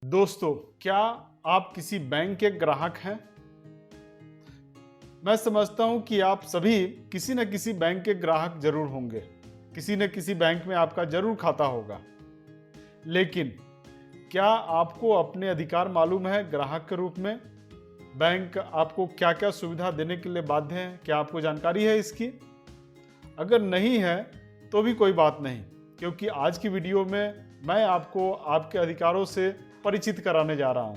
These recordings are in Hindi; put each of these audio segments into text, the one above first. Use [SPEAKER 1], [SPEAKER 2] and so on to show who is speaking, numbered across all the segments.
[SPEAKER 1] दोस्तों, क्या आप किसी बैंक के ग्राहक हैं? मैं समझता हूं कि आप सभी किसी न किसी बैंक के ग्राहक जरूर होंगे। किसी न किसी बैंक में आपका जरूर खाता होगा। लेकिन क्या आपको अपने अधिकार मालूम है ग्राहक के रूप में? बैंक आपको क्या-क्या सुविधा देने के लिए बाध्य है? क्या आपको जानकारी है इसकी? अगर नहीं है तो भी कोई बात नहीं, क्योंकि आज की वीडियो में मैं आपको आपके अधिकारों से परिचित कराने जा रहा हूं।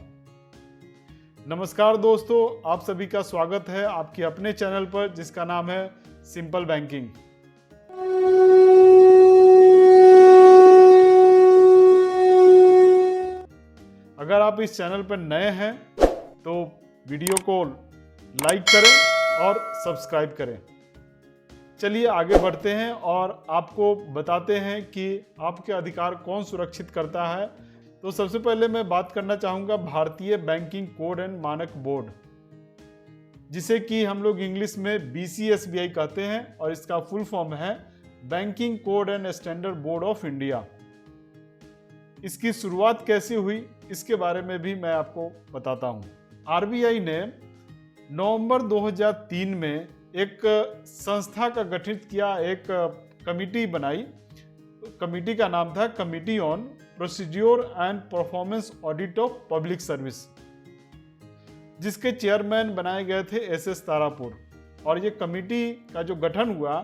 [SPEAKER 1] नमस्कार दोस्तों, आप सभी का स्वागत है आपके अपने चैनल पर जिसका नाम है सिंपल बैंकिंग। अगर आप इस चैनल पर नए हैं तो वीडियो को लाइक करें और सब्सक्राइब करें। चलिए आगे बढ़ते हैं और आपको बताते हैं कि आपके अधिकार कौन सुरक्षित करता है। तो सबसे पहले मैं बात करना चाहूँगा भारतीय बैंकिंग कोड एंड मानक बोर्ड, जिसे कि हम लोग इंग्लिश में BCSBI कहते हैं और इसका फुल फॉर्म है banking code and standard board of India. इसकी शुरुआत कैसे हुई इसके बारे में भी मैं आपको बताता हूँ। RBI ने नवंबर 2003 में एक संस्था का गठित किया, एक कमिटी बनाई। कमिटी का नाम था committee on procedure and performance audit of public service, जिसके चेयरमैन बनाए गए थे SS तारापुर। और ये कमिटी का जो गठन हुआ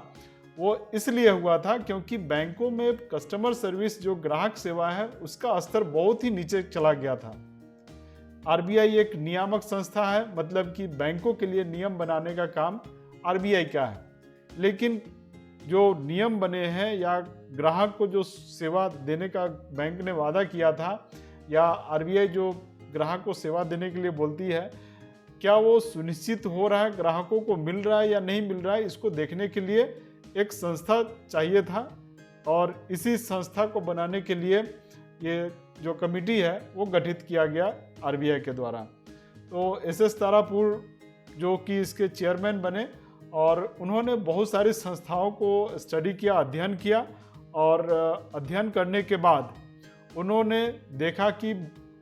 [SPEAKER 1] वो इसलिए हुआ था क्योंकि बैंकों में कस्टमर सर्विस, जो ग्राहक सेवा है, उसका स्तर बहुत ही नीचे चला गया था। RBI एक नियामक संस्था है, मतलब कि बैंकों के लिए नियम बनाने का काम RBI का है। लेकिन जो नियम बने हैं या ग्राहक को जो सेवा देने का बैंक ने वादा किया था, या RBI जो ग्राहक को सेवा देने के लिए बोलती है, क्या वो सुनिश्चित हो रहा है, ग्राहकों को मिल रहा है या नहीं मिल रहा है, इसको देखने के लिए एक संस्था चाहिए था। और इसी संस्था को बनाने के लिए ये जो कमिटी है वो गठित किया गया RBI के द्वारा। तो SS तारापुर जो कि इसके चेयरमैन बने और उन्होंने बहुत सारी संस्थाओं को स्टडी किया, अध्ययन किया। और अध्ययन करने के बाद उन्होंने देखा कि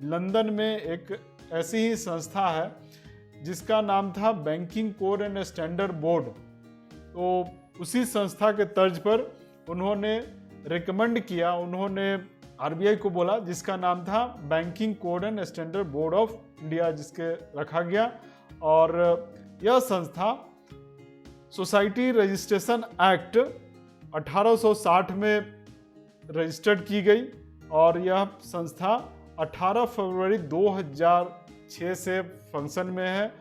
[SPEAKER 1] लंदन में एक ऐसी ही संस्था है जिसका नाम था banking code and standard board. तो उसी संस्था के तर्ज पर उन्होंने रिकमेंड किया, उन्होंने RBI को बोला, जिसका नाम था banking code and standard board of India, जिसके रखा गया। और यह संस्था सोसाइटी रजिस्ट्रेशन एक्ट 1860 में रजिस्टर्ड की गई और यह संस्था 18 फरवरी 2006 से फंक्शन में है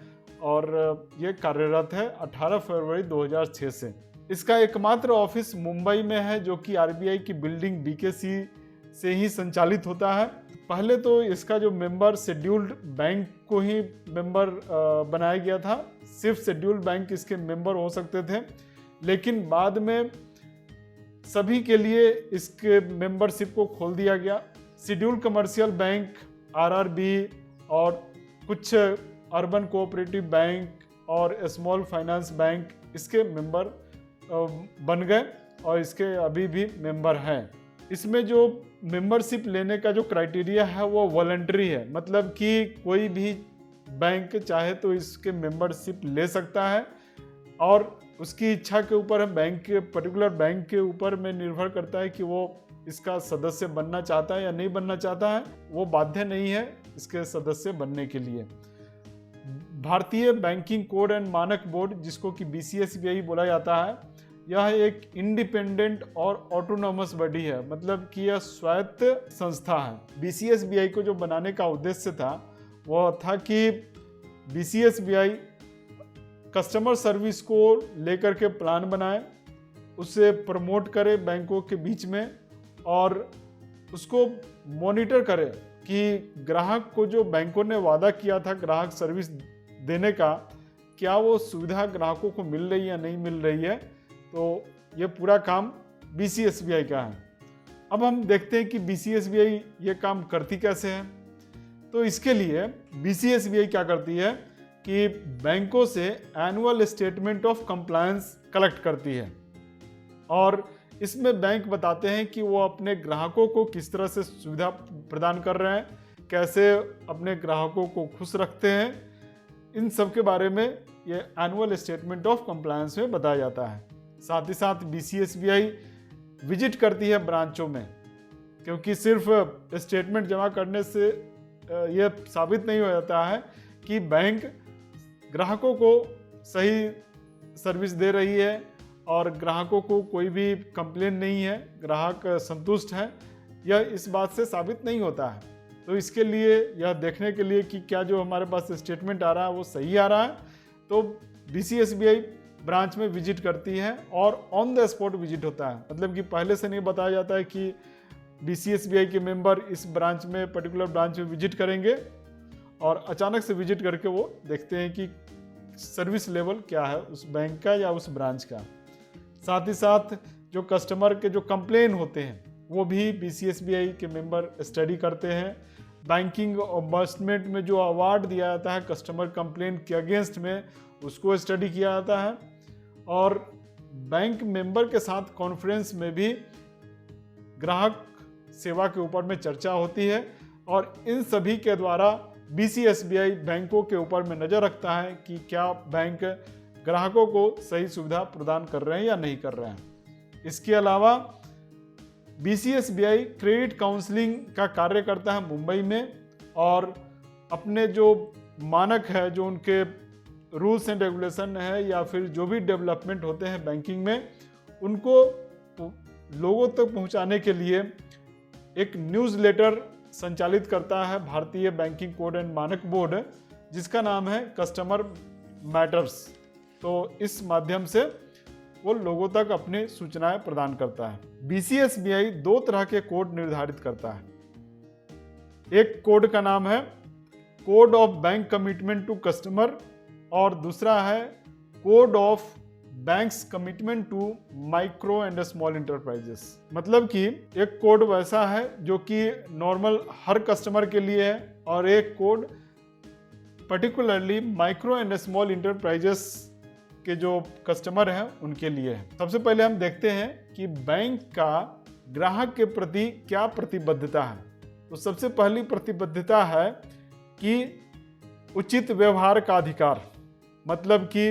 [SPEAKER 1] और ये कार्यरत है 18 फरवरी 2006 से। इसका एकमात्र ऑफिस मुंबई में है, जो कि RBI की बिल्डिंग BKC से ही संचालित होता है। पहले तो इसका जो मेंबर शेड्यूल्ड बैंक को ही मेंबर बनाया गया था, सिर्फ शेड्यूल्ड बैंक इसके मेंबर हो सकते थे। लेकिन बाद में सभी के लिए इसके मेंबरशिप को खोल दिया गया। शेड्यूल्ड कमर्शियल बैंक, RRB और कुछ अर्बन कोऑपरेटिव बैंक और स्मॉल फाइनेंस बैंक इसके मेंबर बन गए और इसके अभी भी मेंबर हैं। इसमें जो मेंबरशिप लेने का जो क्राइटेरिया है वो वॉलंटरी है, मतलब कि कोई भी बैंक चाहे तो इसके मेंबरशिप ले सकता है और उसकी इच्छा के ऊपर है, बैंक के पर्टिकुलर बैंक के ऊपर में निर्भर करता है कि वो इसका सदस्य बनना चाहता है या नहीं बनना चाहता है। वो बाध्य नहीं है इसके सदस्य बनने के लिए। भारतीय बैंकिंग कोड एंड मानक बोर्ड, जिसको कि BCSBI बोला जाता है, यह एक इंडिपेंडेंट और ऑटोनोमस बॉडी है, मतलब कि यह स्वायत्त संस्था है। BCSBI को जो बनाने का उद्देश्य था वह था कि BCSBI कस्टमर सर्विस को लेकर के प्लान बनाए, उसे प्रमोट करे बैंकों के बीच में और उसको मॉनिटर करे कि ग्राहक को जो बैंकों ने वादा किया था ग्राहक सर्विस देने का, क्या वो सुविधा ग्राहकों को मिल रही है या नहीं मिल रही है। तो ये पूरा काम BCSBI का है। अब हम देखते हैं कि BCSBI ये काम करती कैसे है। तो इसके लिए BCSBI क्या करती है कि बैंकों से annual statement of compliance collect करती है और इसमें बैंक बताते हैं कि वो अपने ग्राहकों को किस तरह से सुविधा प्रदान कर रहे हैं, कैसे अपने ग्राहकों को खुश रखते हैं, इन सब के बारे में ये एनुअल स्टेटमेंट ऑफ कंप्लायंस में बताया जाता है। साथ ही साथ BCSBI विजिट करती है ब्रांचों में, क्योंकि सिर्फ स्टेटमेंट जमा करने से ये साबित नहीं हो जाता है कि बैंक ग्राहकों को सही सर्विस दे रही है और ग्राहकों को कोई भी कंप्लेन नहीं है, ग्राहक संतुष्ट है, यह इस बात से साबित नहीं होता है। तो इसके लिए यह देखने के लिए कि क्या जो हमारे पास स्टेटमेंट आ रहा है वो सही आ रहा है, तो BCSBI ब्रांच में विजिट करती है और ऑन द स्पॉट विजिट होता है। मतलब कि पहले से नहीं बताया जाता है कि BCSBI के मेंबर इस ब्रांच में, पर्टिकुलर ब्रांच में विजिट करेंगे, और अचानक से विजिट करके वो देखते हैं कि सर्विस लेवल क्या है उस बैंक का या उस ब्रांच का। साथ ही साथ जो कस्टमर के जो कंप्लेन होते हैं वो भी BCSBI के मेंबर स्टडी करते हैं। बैंकिंग ऑम्बड्समैन में जो अवार्ड दिया जाता है कस्टमर कंप्लेन के अगेंस्ट में, उसको स्टडी किया जाता है। और बैंक मेंबर के साथ कॉन्फ्रेंस में भी ग्राहक सेवा के ऊपर में चर्चा होती है, और इन सभी के द्वारा BCSBI बैंकों के ऊपर में नज़र रखता है कि क्या बैंक ग्राहकों को सही सुविधा प्रदान कर रहे हैं या नहीं कर रहे हैं। इसके अलावा BCSBI क्रेडिट काउंसलिंग का कार्य करता है मुंबई में, और अपने जो मानक है, जो उनके रूल्स एंड रेगुलेशन है या फिर जो भी डेवलपमेंट होते हैं बैंकिंग में, उनको लोगों तक पहुंचाने के लिए एक न्यूज़लेटर संचालित करता है भारतीय बैंकिंग कोड एंड मानक बोर्ड, जिसका नाम है कस्टमर मैटर्स। तो इस माध्यम से वो लोगों तक अपनी सूचनाएं प्रदान करता है। BCSBI 2 तरह के कोड निर्धारित करता है। एक कोड का नाम है code of bank commitment to customer, और दूसरा है code of banks commitment to micro and small enterprises. मतलब कि एक कोड वैसा है जो कि नॉर्मल हर कस्टमर के लिए है, और एक code particularly micro and small enterprises के जो कस्टमर हैं उनके लिए है। सबसे पहले हम देखते हैं कि बैंक का ग्राहक के प्रति क्या प्रतिबद्धता है। तो सबसे पहली प्रतिबद्धता है कि उचित व्यवहार का अधिकार, मतलब कि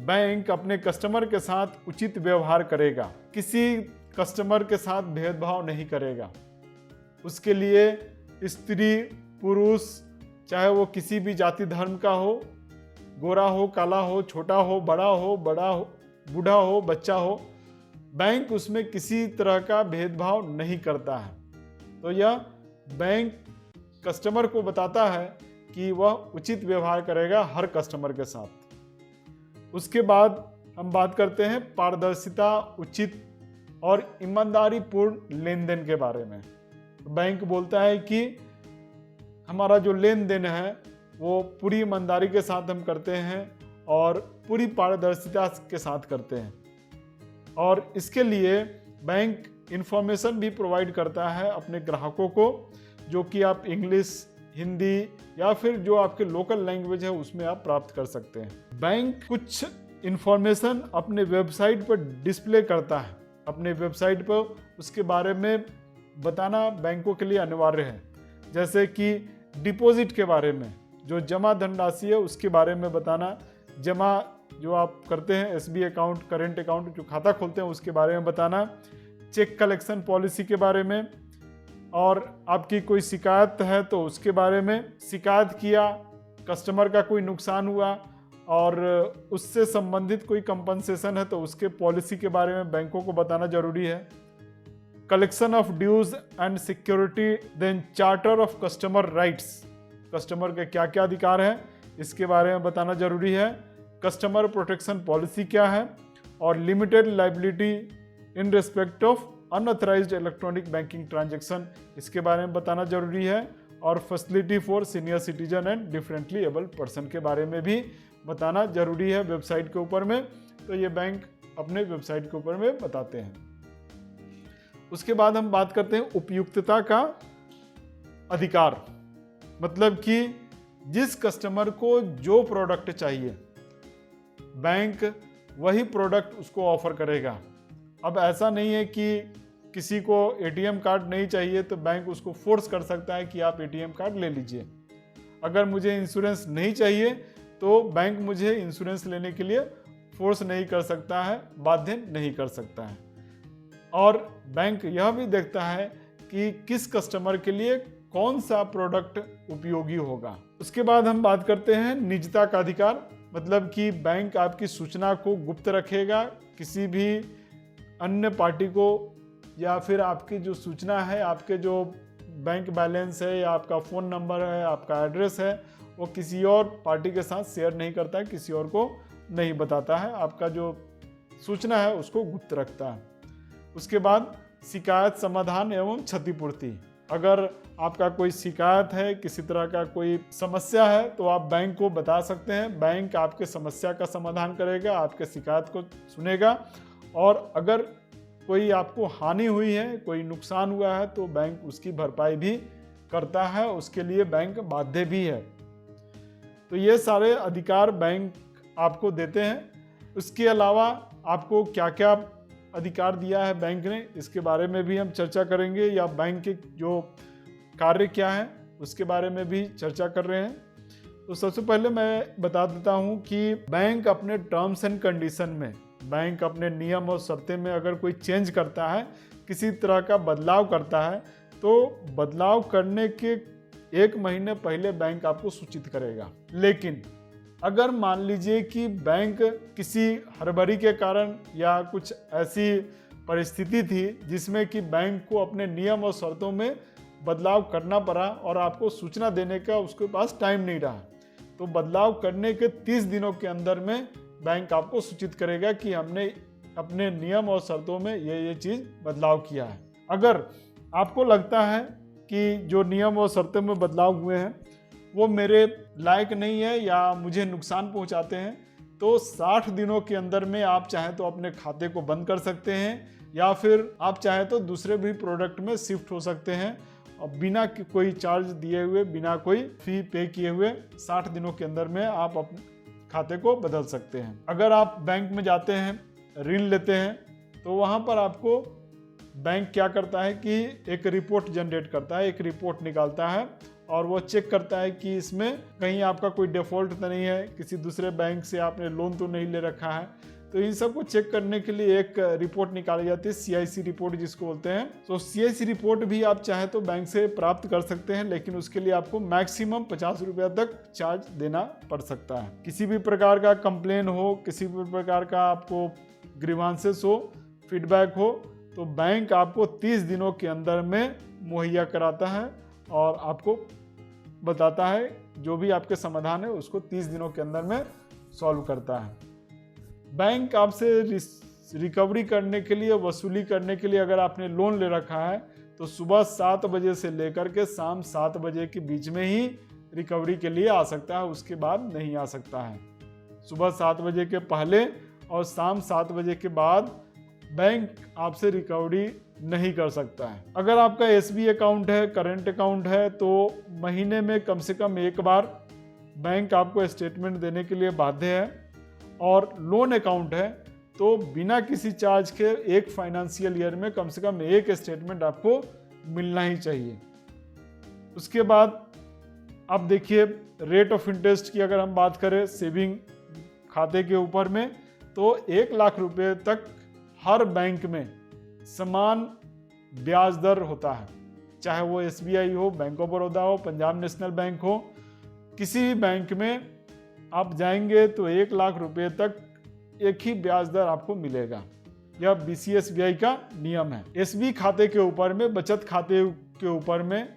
[SPEAKER 1] बैंक अपने कस्टमर के साथ उचित व्यवहार करेगा, किसी कस्टमर के साथ भेदभाव नहीं करेगा। उसके लिए स्त्री पुरुष, चाहे वो किसी भी जाति धर्म का हो, गोरा हो काला हो, छोटा हो बड़ा हो, बूढ़ा हो बच्चा हो, बैंक उसमें किसी तरह का भेदभाव नहीं करता है। तो यह बैंक कस्टमर को बताता है कि वह उचित व्यवहार करेगा हर कस्टमर के साथ। उसके बाद हम बात करते हैं पारदर्शिता, उचित और ईमानदारी पूर्ण लेन देन के बारे में। बैंक बोलता है कि हमारा जो लेन देन है वो पूरी ईमानदारी के साथ हम करते हैं और पूरी पारदर्शिता के साथ करते हैं, और इसके लिए बैंक इंफॉर्मेशन भी प्रोवाइड करता है अपने ग्राहकों को, जो कि आप इंग्लिश, हिंदी या फिर जो आपके लोकल लैंग्वेज है उसमें आप प्राप्त कर सकते हैं। बैंक कुछ इंफॉर्मेशन अपने वेबसाइट पर डिस्प्ले करता है। अपने वेबसाइट पर उसके बारे में बताना बैंकों के लिए अनिवार्य है, जैसे कि डिपॉजिट के बारे में, जो जमा धनराशि है उसके बारे में बताना, जमा जो आप करते हैं SB अकाउंट, करेंट अकाउंट जो खाता खोलते हैं उसके बारे में बताना, चेक कलेक्शन पॉलिसी के बारे में, और आपकी कोई शिकायत है तो उसके बारे में, शिकायत किया, कस्टमर का कोई नुकसान हुआ और उससे संबंधित कोई कंपनसेशन है तो उसके पॉलिसी के बारे में बैंकों को बताना जरूरी है। Collection of dues and security, then charter of customer rights, customer के क्या क्या अधिकार हैं इसके बारे में बताना जरूरी है। कस्टमर प्रोटेक्शन पॉलिसी क्या है, और limited liability in respect of unauthorized electronic banking transaction, इसके बारे में बताना जरूरी है। और facility for senior citizen and differently abled person के बारे में भी बताना जरूरी है वेबसाइट के ऊपर में। तो ये बैंक अपने वेबसाइट के ऊपर में बताते हैं। उसके बाद हम बात करते हैं उपयुक्तता का अधिकार, मतलब कि जिस कस्टमर को जो प्रोडक्ट चाहिए बैंक वही प्रोडक्ट उसको ऑफर करेगा। अब ऐसा नहीं है कि किसी को एटीएम कार्ड नहीं चाहिए तो बैंक उसको फोर्स कर सकता है कि आप एटीएम कार्ड ले लीजिए। अगर मुझे इंश्योरेंस नहीं चाहिए तो बैंक मुझे इंश्योरेंस लेने के लिए फोर्स नहीं कर सकता है, बाध्य नहीं कर सकता है। और बैंक यह भी देखता है कि किस कस्टमर के लिए कौन सा प्रोडक्ट उपयोगी होगा। उसके बाद हम बात करते हैं निजता का अधिकार, मतलब कि बैंक आपकी सूचना को गुप्त रखेगा, किसी भी अन्य पार्टी को या फिर आपकी जो सूचना है, आपके जो बैंक बैलेंस है या आपका फ़ोन नंबर है, आपका एड्रेस है, वो किसी और पार्टी के साथ शेयर नहीं करता है, किसी और को नहीं बताता है, आपका जो सूचना है उसको गुप्त रखता है। उसके बाद शिकायत समाधान एवं क्षतिपूर्ति। अगर आपका कोई शिकायत है, किसी तरह का कोई समस्या है तो आप बैंक को बता सकते हैं, बैंक आपके समस्या का समाधान करेगा, आपके शिकायत को सुनेगा। और अगर कोई आपको हानि हुई है, कोई नुकसान हुआ है तो बैंक उसकी भरपाई भी करता है, उसके लिए बैंक बाध्य भी है। तो ये सारे अधिकार बैंक आपको देते हैं। उसके अलावा आपको क्या क्या अधिकार दिया है बैंक ने, इसके बारे में भी हम चर्चा करेंगे, या बैंक के जो कार्य क्या है उसके बारे में भी चर्चा कर रहे हैं। तो सबसे पहले मैं बता देता हूं कि बैंक अपने टर्म्स एंड कंडीशन में, बैंक अपने नियम और शर्तें में अगर कोई चेंज करता है, किसी तरह का बदलाव करता है, तो बदलाव करने के 1 महीने पहले बैंक आपको सूचित करेगा। लेकिन अगर मान लीजिए कि बैंक किसी हड़बड़ी के कारण या कुछ ऐसी परिस्थिति थी जिसमें कि बैंक को अपने नियम और शर्तों में बदलाव करना पड़ा और आपको सूचना देने का उसके पास टाइम नहीं रहा, तो बदलाव करने के 30 दिनों के अंदर में बैंक आपको सूचित करेगा कि हमने अपने नियम और शर्तों में ये चीज़ बदलाव किया है। अगर आपको लगता है कि जो नियम और शर्तों में बदलाव हुए हैं वो मेरे लायक नहीं है या मुझे नुकसान पहुंचाते हैं, तो 60 दिनों के अंदर में आप चाहें तो अपने खाते को बंद कर सकते हैं या फिर आप चाहें तो दूसरे भी प्रोडक्ट में शिफ्ट हो सकते हैं, और बिना कोई चार्ज दिए हुए, बिना कोई फी पे किए हुए 60 दिनों के अंदर में आप अपने खाते को बदल सकते हैं। अगर आप बैंक में जाते हैं, ऋण लेते हैं, तो वहाँ पर आपको बैंक क्या करता है कि एक रिपोर्ट जनरेट करता है, एक रिपोर्ट निकालता है और वो चेक करता है कि इसमें कहीं आपका कोई डिफ़ॉल्ट तो नहीं है, किसी दूसरे बैंक से आपने लोन तो नहीं ले रखा है। तो इन सब को चेक करने के लिए एक रिपोर्ट निकाली जाती है, CIC रिपोर्ट जिसको बोलते हैं। तो CIC रिपोर्ट भी आप चाहे तो बैंक से प्राप्त कर सकते हैं, लेकिन उसके लिए आपको मैक्सिमम 50 रुपया तक चार्ज देना पड़ सकता है। किसी भी प्रकार का कंप्लेन हो, किसी भी प्रकार का आपको ग्रीवांसेस हो, फीडबैक हो, तो बैंक आपको 30 दिनों के अंदर में मुहैया कराता है और आपको बताता है जो भी आपके समाधान है उसको 30 दिनों के अंदर में सॉल्व करता है। बैंक आपसे रिकवरी करने के लिए, वसूली करने के लिए, अगर आपने लोन ले रखा है तो सुबह 7 बजे से लेकर के शाम 7 बजे के बीच में ही रिकवरी के लिए आ सकता है, उसके बाद नहीं आ सकता है। सुबह 7 बजे के पहले और शाम 7 बजे के बाद बैंक आपसे रिकवरी नहीं कर सकता है। अगर आपका SB अकाउंट है, करंट अकाउंट है, तो महीने में कम से कम एक बार बैंक आपको स्टेटमेंट देने के लिए बाध्य है। और लोन अकाउंट है तो बिना किसी चार्ज के एक फाइनेंशियल ईयर में कम से कम एक स्टेटमेंट आपको मिलना ही चाहिए। उसके बाद अब देखिए रेट ऑफ इंटरेस्ट की अगर हम बात करें सेविंग खाते के ऊपर में, तो 1 लाख रुपए तक हर बैंक में समान ब्याज दर होता है, चाहे वो SBI हो, बैंक ऑफ बड़ौदा हो, पंजाब नेशनल बैंक हो। किसी भी बैंक में आप जाएंगे तो 1 लाख रुपए तक एक ही ब्याज दर आपको मिलेगा। यह BCSBI का नियम है। SB खाते के ऊपर में, बचत खाते के ऊपर में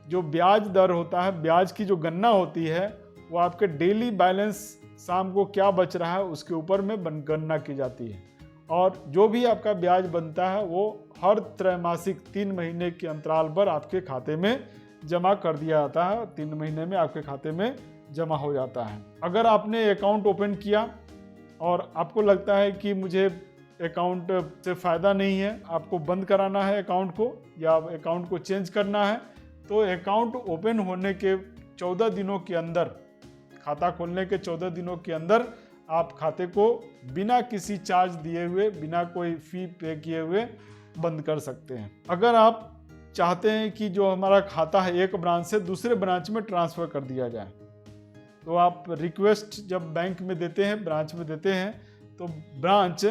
[SPEAKER 1] जो ब्याज दर होता है, ब्याज की जो गणना होती है, वो आपके डेली बैलेंस शाम को क्या बच रहा है उसके ऊपर में गणना की जाती है। और जो भी आपका ब्याज बनता है वो हर त्रैमासिक 3 महीने के अंतराल पर आपके खाते में जमा कर दिया जाता है। 3 महीने में आपके खाते में जमा हो जाता है। अगर आपने अकाउंट ओपन किया और आपको लगता है कि मुझे अकाउंट से फ़ायदा नहीं है, आपको बंद कराना है अकाउंट को या अकाउंट को चेंज करना है, तो अकाउंट ओपन होने के 14 दिनों के अंदर, खाता खोलने के 14 दिनों के अंदर आप खाते को बिना किसी चार्ज दिए हुए, बिना कोई फ़ी पे किए हुए बंद कर सकते हैं। अगर आप चाहते हैं कि जो हमारा खाता है एक ब्रांच से दूसरे ब्रांच में ट्रांसफ़र कर दिया जाए, तो आप रिक्वेस्ट जब बैंक में देते हैं, ब्रांच में देते हैं, तो ब्रांच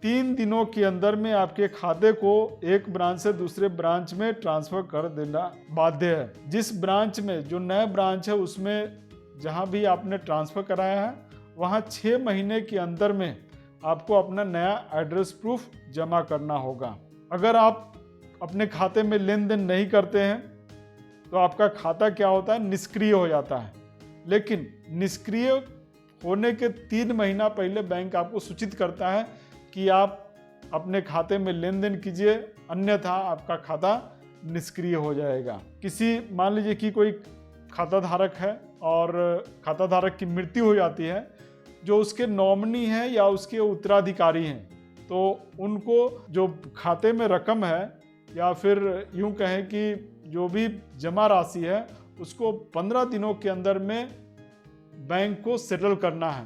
[SPEAKER 1] 3 दिनों के अंदर में आपके खाते को एक ब्रांच से दूसरे ब्रांच में ट्रांसफ़र कर देना बाध्य है। जिस ब्रांच में, जो नया ब्रांच है, उसमें जहां भी आपने ट्रांसफ़र कराया है वहां 6 महीने के अंदर में आपको अपना नया एड्रेस प्रूफ जमा करना होगा। अगर आप अपने खाते में लेन देन नहीं करते हैं तो आपका खाता क्या होता है, निष्क्रिय हो जाता है। लेकिन निष्क्रिय होने के 3 महीना पहले बैंक आपको सूचित करता है कि आप अपने खाते में लेन देन कीजिए, अन्यथा आपका खाता निष्क्रिय हो जाएगा। मान लीजिए कि कोई खाता धारक है और खाता धारक की मृत्यु हो जाती है, जो उसके नॉमिनी है या उसके उत्तराधिकारी हैं, तो उनको जो खाते में रकम है या फिर यूं कहें कि जो भी जमा राशि है उसको 15 दिनों के अंदर में बैंक को सेटल करना है।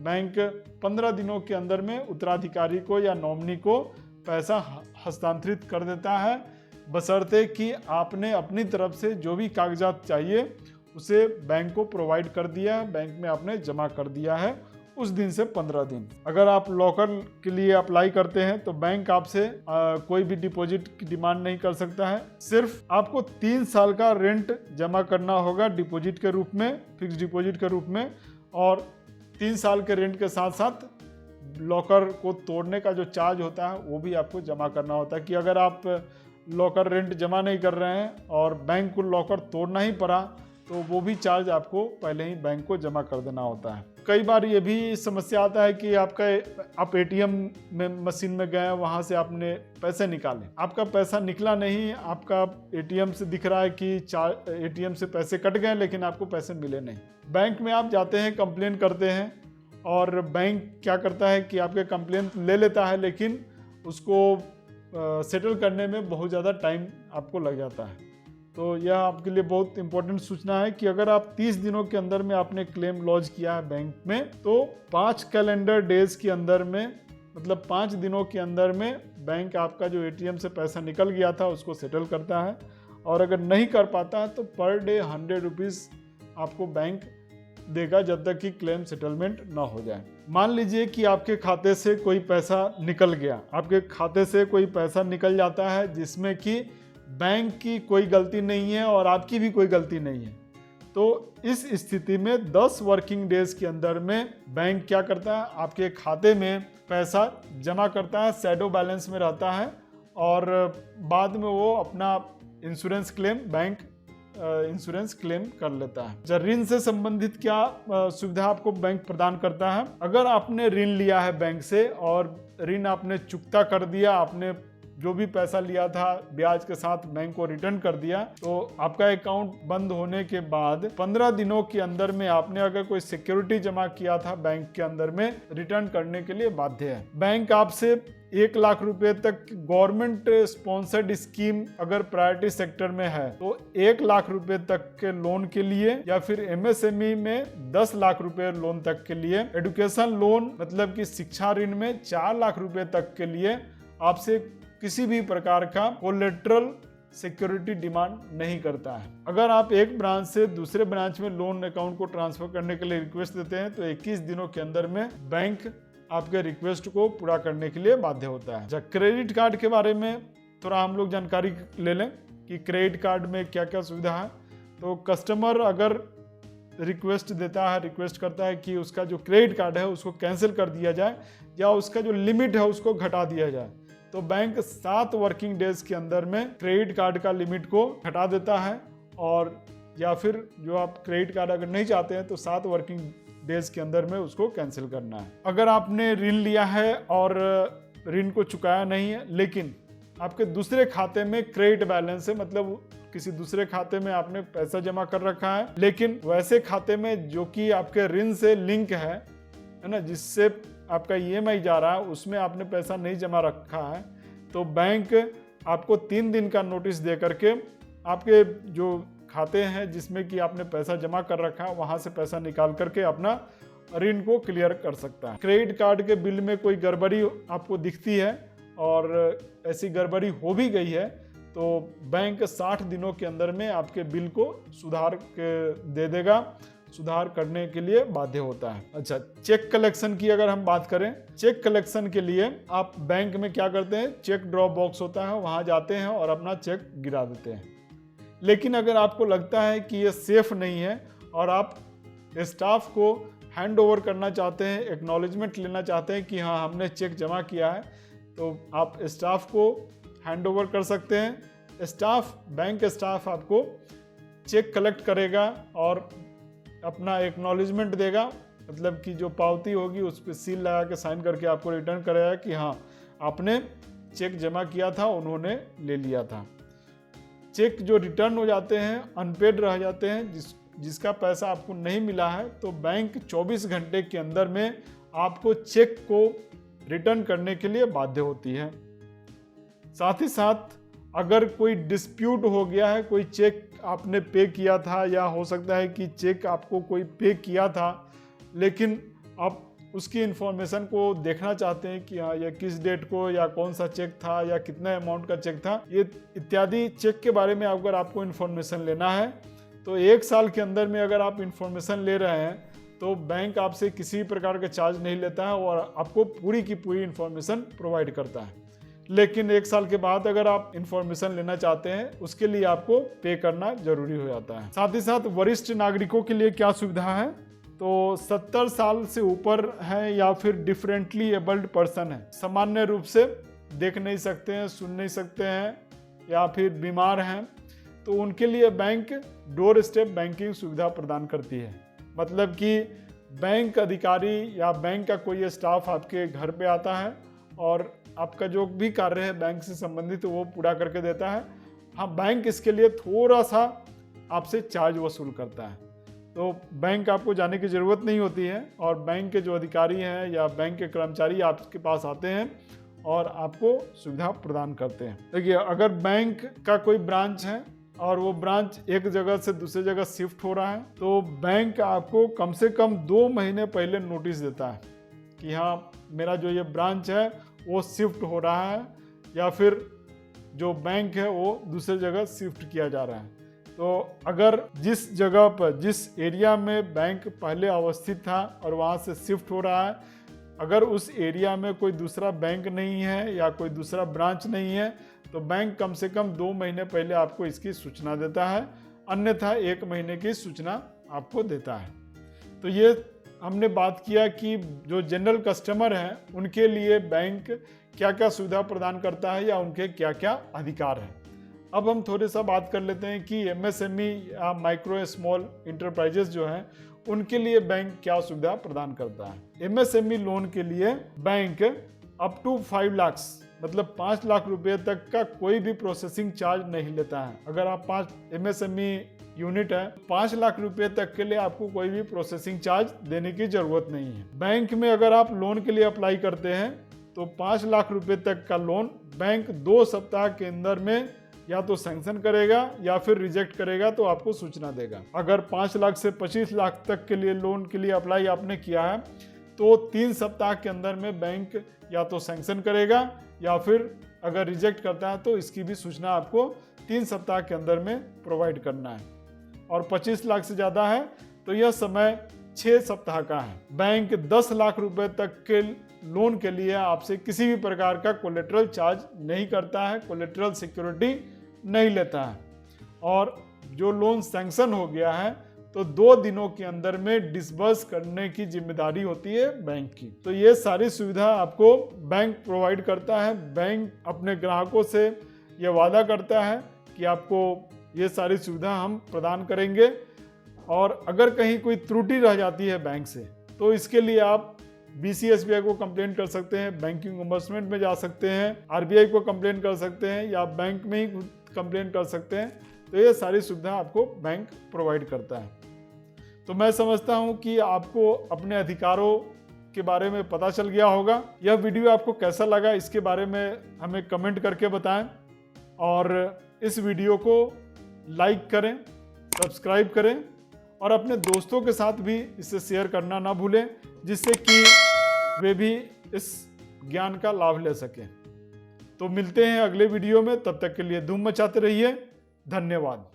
[SPEAKER 1] बैंक 15 दिनों के अंदर में उत्तराधिकारी को या नॉमिनी को पैसा हस्तांतरित कर देता है, बशर्ते कि आपने अपनी तरफ से जो भी कागजात चाहिए उसे बैंक को प्रोवाइड कर दिया है, बैंक में आपने जमा कर दिया है उस दिन से 15 दिन। अगर आप लॉकर के लिए अप्लाई करते हैं तो बैंक आपसे कोई भी डिपॉजिट की डिमांड नहीं कर सकता है। सिर्फ आपको 3 साल का रेंट जमा करना होगा डिपॉजिट के रूप में, फिक्स डिपॉजिट के रूप में, और 3 साल के रेंट के साथ साथ लॉकर को तोड़ने का जो चार्ज होता है वो भी आपको जमा करना होता है। कि अगर आप लॉकर रेंट जमा नहीं कर रहे हैं और बैंक को लॉकर तोड़ना ही पड़ा तो वो भी चार्ज आपको पहले ही बैंक को जमा कर देना होता है। कई बार ये भी समस्या आता है कि आप एटीएम में मशीन में गए, वहाँ से आपने पैसे निकाले, आपका पैसा निकला नहीं, आपका एटीएम से दिख रहा है कि एटीएम से पैसे कट गए लेकिन आपको पैसे मिले नहीं। बैंक में आप जाते हैं, कंप्लेन करते हैं और बैंक क्या करता है कि आपके कंप्लेन ले लेता है, लेकिन उसको सेटल करने में बहुत ज़्यादा टाइम आपको लग जाता है। तो यह आपके लिए बहुत इंपॉर्टेंट सूचना है कि अगर आप 30 दिनों के अंदर में आपने क्लेम लॉन्च किया है बैंक में, तो 5 कैलेंडर डेज के अंदर में, मतलब 5 दिनों के अंदर में बैंक आपका जो एटीएम से पैसा निकल गया था उसको सेटल करता है। और अगर नहीं कर पाता है तो पर डे 100 रुपीज़ आपको बैंक देगा जब तक कि क्लेम सेटलमेंट ना हो जाए। मान लीजिए कि आपके खाते से कोई पैसा निकल गया, आपके खाते से कोई पैसा निकल जाता है जिसमें कि बैंक की कोई गलती नहीं है और आपकी भी कोई गलती नहीं है, तो इस स्थिति में 10 वर्किंग डेज के अंदर में बैंक क्या करता है, आपके खाते में पैसा जमा करता है, शैडो बैलेंस में रहता है, और बाद में वो अपना insurance claim, bank insurance claim कर लेता है। ऋण से संबंधित क्या सुविधा आपको बैंक प्रदान करता है? अगर आपने ऋण लिया है बैंक से और ऋण आपने चुकता कर दिया, आपने जो भी पैसा लिया था ब्याज के साथ बैंक को रिटर्न कर दिया, तो आपका अकाउंट बंद होने के बाद 15 दिनों के अंदर में आपने अगर कोई सिक्योरिटी जमा किया था बैंक के अंदर में, रिटर्न करने के लिए बाध्य है। बैंक आपसे 1 लाख रुपए तक गवर्नमेंट स्पॉन्सर्ड स्कीम अगर प्रायोरिटी सेक्टर में है तो 1 लाख रुपए तक के लोन के लिए, या फिर एमएसएमई में 10 लाख रुपए लोन तक के लिए, एजुकेशन लोन मतलब कि शिक्षा ऋण में 4 लाख रुपए तक के लिए आपसे किसी भी प्रकार का कोलेट्रल सिक्योरिटी डिमांड नहीं करता है। अगर आप एक ब्रांच से दूसरे ब्रांच में लोन अकाउंट को ट्रांसफर करने के लिए रिक्वेस्ट देते हैं तो 21 दिनों के अंदर में बैंक आपके रिक्वेस्ट को पूरा करने के लिए बाध्य होता है। क्रेडिट कार्ड के बारे में थोड़ा हम लोग जानकारी ले लें कि क्रेडिट कार्ड में क्या क्या सुविधा है। तो कस्टमर अगर रिक्वेस्ट करता है कि उसका जो क्रेडिट कार्ड है उसको कैंसिल कर दिया जाए या उसका जो लिमिट है उसको घटा दिया जाए, तो बैंक 7 वर्किंग डेज के अंदर में क्रेडिट कार्ड का लिमिट को घटा देता है, और या फिर जो आप क्रेडिट कार्ड अगर नहीं चाहते हैं तो 7 वर्किंग डेज के अंदर में उसको कैंसिल करना है। अगर आपने ऋण लिया है और ऋण को चुकाया नहीं है लेकिन आपके दूसरे खाते में क्रेडिट बैलेंस है, मतलब किसी दूसरे खाते में आपने पैसा जमा कर रखा है, लेकिन वैसे खाते में जो कि आपके ऋण से लिंक है ना, जिससे आपका ईएमआई जा रहा है, उसमें आपने पैसा नहीं जमा रखा है, तो बैंक आपको 3 दिन का नोटिस दे करके आपके जो खाते हैं जिसमें कि आपने पैसा जमा कर रखा है वहां से पैसा निकाल करके अपना ऋण को क्लियर कर सकता है। क्रेडिट कार्ड के बिल में कोई गड़बड़ी आपको दिखती है और ऐसी गड़बड़ी हो भी गई है तो बैंक 60 दिनों के अंदर में आपके बिल को सुधार दे देगा, सुधार करने के लिए बाध्य होता है। अच्छा, चेक कलेक्शन की अगर हम बात करें, चेक कलेक्शन के लिए आप बैंक में क्या करते हैं, चेक ड्रॉप बॉक्स होता है, वहां जाते हैं और अपना चेक गिरा देते हैं। लेकिन अगर आपको लगता है कि ये सेफ नहीं है और आप स्टाफ को हैंड ओवर करना चाहते हैं, एक्नॉलेजमेंट लेना चाहते हैं कि हाँ हमने चेक जमा किया है, तो आप स्टाफ को हैंड ओवर कर सकते हैं। स्टाफ, बैंक स्टाफ आपको चेक कलेक्ट करेगा और अपना एक्नॉलेजमेंट देगा, मतलब कि जो पावती होगी उस पर सील लगा के साइन करके आपको रिटर्न करेगा कि हाँ आपने चेक जमा किया था, उन्होंने ले लिया था। चेक जो रिटर्न हो जाते हैं, अनपेड रह जाते हैं, जिसका पैसा आपको नहीं मिला है, तो बैंक 24 घंटे के अंदर में आपको चेक को रिटर्न करने के लिए बाध्य होती है। साथ ही साथ अगर कोई डिस्प्यूट हो गया है, कोई चेक आपने पे किया था या हो सकता है कि चेक आपको कोई पे किया था लेकिन आप उसकी इन्फॉर्मेशन को देखना चाहते हैं कि हाँ ये किस डेट को या कौन सा चेक था या कितना अमाउंट का चेक था, ये इत्यादि चेक के बारे में अगर आपको इन्फॉर्मेशन लेना है तो 1 साल के अंदर में अगर आप इन्फॉर्मेशन ले रहे हैं तो बैंक आपसे किसी प्रकार का चार्ज नहीं लेता है और आपको पूरी की पूरी इन्फॉर्मेशन प्रोवाइड करता है। लेकिन 1 साल के बाद अगर आप इंफॉर्मेशन लेना चाहते हैं उसके लिए आपको पे करना जरूरी हो जाता है। साथ ही साथ वरिष्ठ नागरिकों के लिए क्या सुविधा है, तो 70 साल से ऊपर है या फिर डिफरेंटली एबल्ड पर्सन है, सामान्य रूप से देख नहीं सकते हैं, सुन नहीं सकते हैं या फिर बीमार हैं, तो उनके लिए बैंक डोर स्टेप बैंकिंग सुविधा प्रदान करती है। मतलब कि बैंक अधिकारी या बैंक का कोई स्टाफ आपके घर पे आता है और आपका जो भी कार्य है बैंक से संबंधित तो वो पूरा करके देता है। हाँ, बैंक इसके लिए थोड़ा सा आपसे चार्ज वसूल करता है, तो बैंक आपको जाने की ज़रूरत नहीं होती है और बैंक के जो अधिकारी हैं या बैंक के कर्मचारी आपके पास आते हैं और आपको सुविधा प्रदान करते हैं। देखिए, अगर बैंक का कोई ब्रांच है और वो ब्रांच एक जगह से दूसरी जगह शिफ्ट हो रहा है तो बैंक आपको कम से कम 2 महीने पहले नोटिस देता है कि हाँ मेरा जो ये ब्रांच है वो शिफ्ट हो रहा है या फिर जो बैंक है वो दूसरी जगह शिफ्ट किया जा रहा है। तो अगर जिस जगह पर, जिस एरिया में बैंक पहले अवस्थित था और वहाँ से शिफ्ट हो रहा है, अगर उस एरिया में कोई दूसरा बैंक नहीं है या कोई दूसरा ब्रांच नहीं है तो बैंक कम से कम 2 महीने पहले आपको इसकी सूचना देता है, अन्यथा 1 महीने की सूचना आपको देता है। तो ये हमने बात किया कि जो जनरल कस्टमर हैं उनके लिए बैंक क्या क्या सुविधा प्रदान करता है या उनके क्या क्या अधिकार हैं। अब हम थोड़ी सा बात कर लेते हैं कि एमएसएमई या माइक्रो स्मॉल इंटरप्राइजेस जो हैं उनके लिए बैंक क्या सुविधा प्रदान करता है। एमएसएमई लोन के लिए बैंक अप टू 5 लाख मतलब 5 लाख रुपए तक का कोई भी प्रोसेसिंग चार्ज नहीं लेता है। अगर आप 5 एमएसएमई यूनिट है 5 लाख रुपए तक के लिए आपको कोई भी प्रोसेसिंग चार्ज देने की जरूरत नहीं है। बैंक में अगर आप लोन के लिए अप्लाई करते हैं तो 5 लाख रुपए तक का लोन बैंक 2 सप्ताह के अंदर में या तो सैंक्शन करेगा या फिर रिजेक्ट करेगा, तो आपको सूचना देगा। अगर 5 लाख से 25 लाख तक के लिए लोन के लिए अप्लाई आपने किया है तो 3 सप्ताह के अंदर में बैंक या तो सैंक्शन करेगा या फिर अगर रिजेक्ट करता है तो इसकी भी सूचना आपको 3 सप्ताह के अंदर में प्रोवाइड करना है। और 25 लाख से ज़्यादा है तो यह समय 6 सप्ताह का है। बैंक 10 लाख रुपए तक के लोन के लिए आपसे किसी भी प्रकार का कोलेटरल चार्ज नहीं करता है, कोलेटरल सिक्योरिटी नहीं लेता है। और जो लोन सैंक्शन हो गया है तो 2 दिनों के अंदर में डिसबर्स करने की जिम्मेदारी होती है बैंक की। तो ये सारी सुविधा आपको बैंक प्रोवाइड करता है। बैंक अपने ग्राहकों से ये वादा करता है कि आपको ये सारी सुविधा हम प्रदान करेंगे और अगर कहीं कोई त्रुटि रह जाती है बैंक से तो इसके लिए आप BCSBI को कंप्लेन कर सकते हैं, बैंकिंग ओम्बड्समैन में जा सकते हैं, RBI को कंप्लेन कर सकते हैं या बैंक में ही कंप्लेन कर सकते हैं। तो ये सारी सुविधा आपको बैंक प्रोवाइड करता है। तो मैं समझता हूँ कि आपको अपने अधिकारों के बारे में पता चल गया होगा। यह वीडियो आपको कैसा लगा इसके बारे में हमें कमेंट करके बताएं और इस वीडियो को लाइक करें, सब्सक्राइब करें और अपने दोस्तों के साथ भी इसे शेयर करना ना भूलें, जिससे कि वे भी इस ज्ञान का लाभ ले सकें। तो मिलते हैं अगले वीडियो में, तब तक के लिए धूम मचाते रहिए। धन्यवाद।